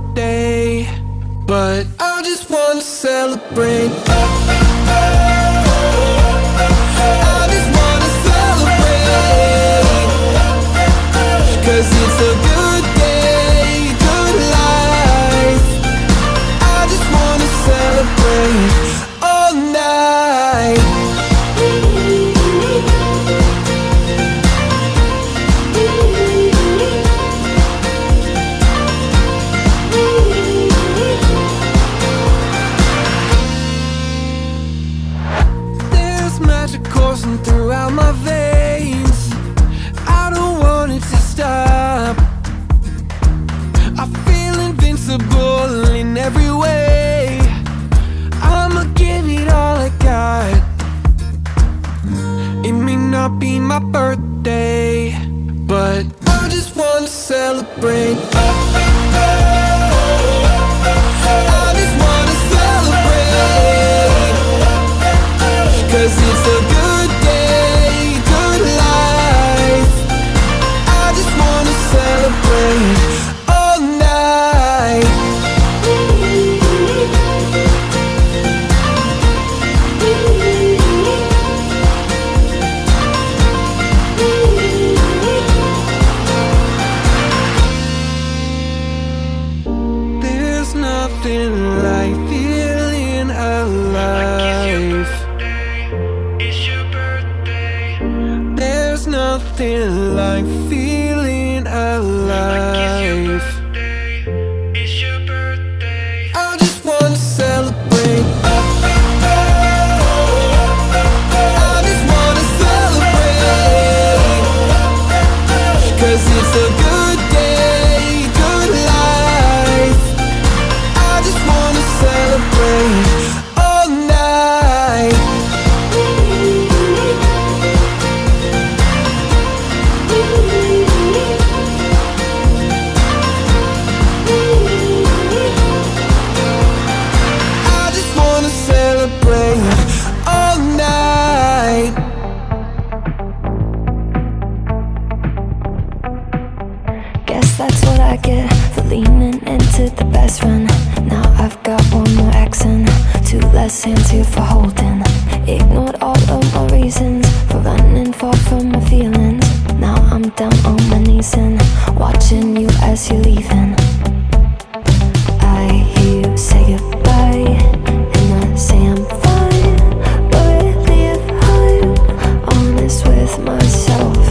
birthday, but I just wanna celebrate. I just wanna celebrate, 'cause it's a good day, good life. I just wanna celebrate all night. There's magic coursing throughout my veins. I don't want it to stop. I feel invincible in every way. I'ma give it all I got. It may not be my birthday, but I just wanna celebrate. I just wanna celebrate, 'cause it's a good day, good life. I just wanna celebrate all night. There's nothing like feeling alive. It's your birthday. There's nothing like feeling alive. It's your birthday. I just wanna celebrate. I just wanna celebrate, 'cause it's a good day, good life. I just wanna celebrate all night. I just wanna celebrate all night. Guess that's what I get for leaning into the best friend. Now I've got one more accent, two less hands here for holding. Ignored all of my reasons for running far from my feelings. Now I'm down on my knees and watching you as you're leaving. I hear you say goodbye, and I say I'm fine, but really if I'm honest with myself,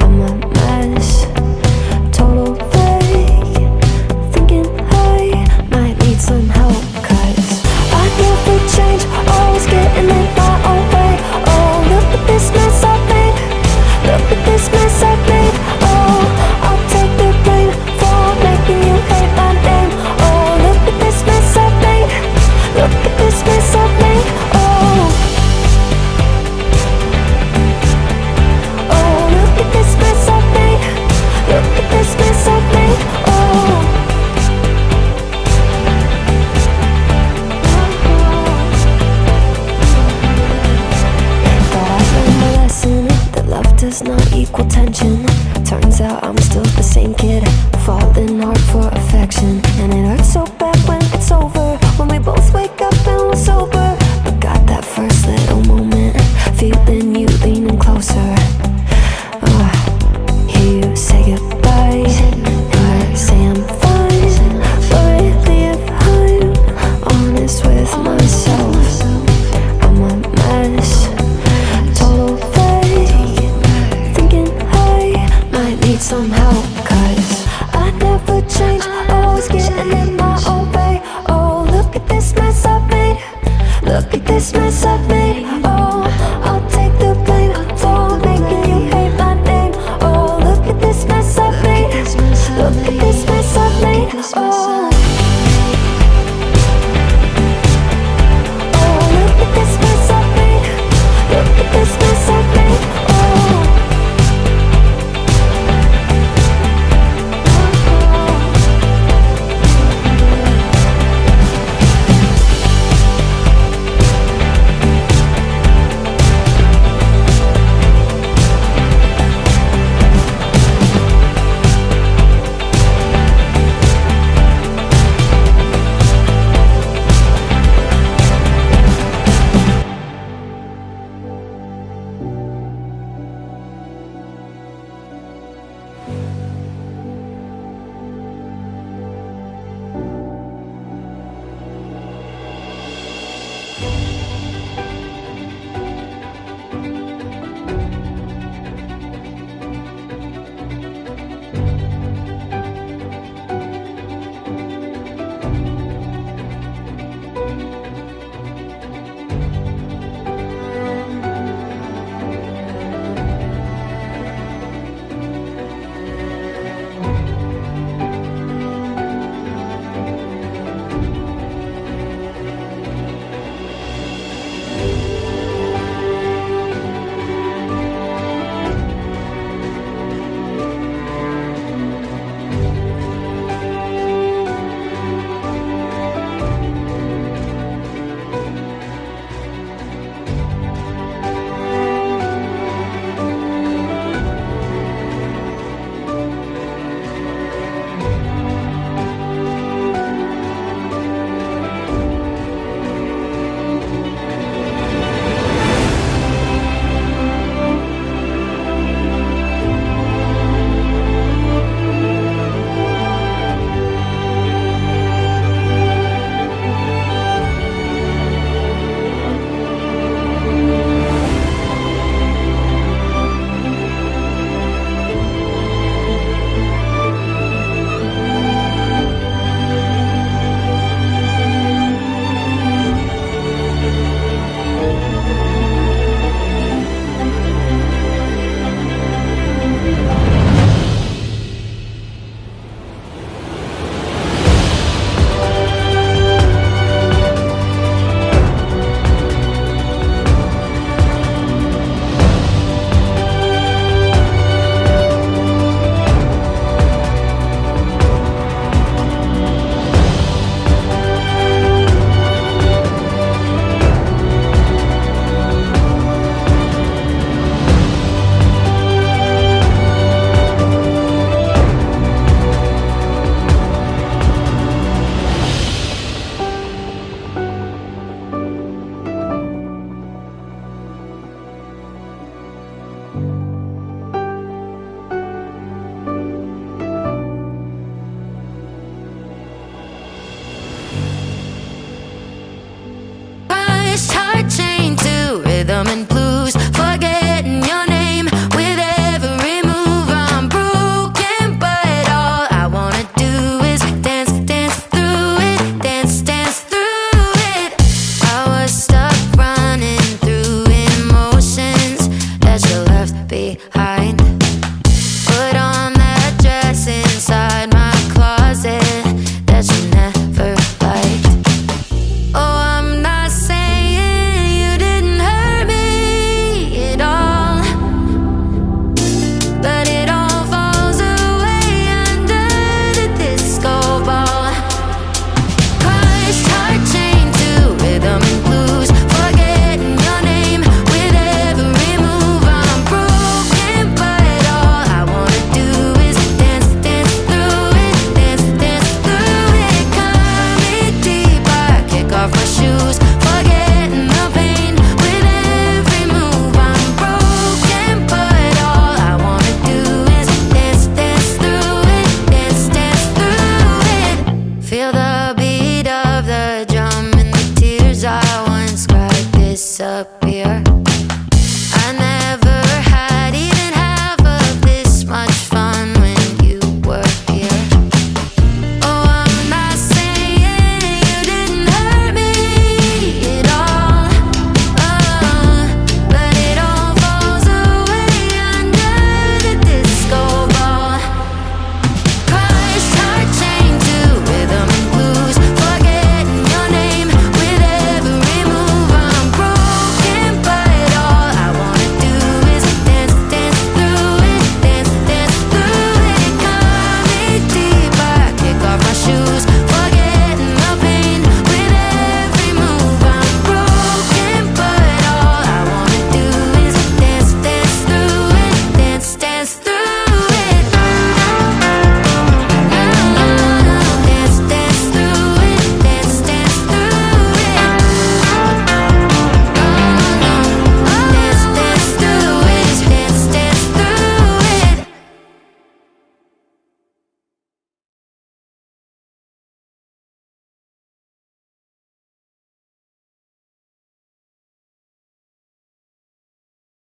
I'm a mess, total fake, thinking I might need some help, 'cause I never change, always getting in my own way. Oh, look at this mess I've made, look at this mess I've made. Oh, I'll take the blame for making you hate my name. Oh, look at this mess I've made, look at this mess I've made. Oh, oh, look at this mess I've made, look at this mess I've made. Oh, but I've learned my lesson that love does not equal tension. Turns out I'm still the same kid, falling hard for affection. And it hurts so bad when it's over, when we both wake up and we're sober. But got that first little moment, feeling you leaning closer. Hear you say goodbye, and I say I'm fine, but really if I'm honest with myself, I'm a mess, total fake, thinking I might need some help, 'cause I never change, always getting in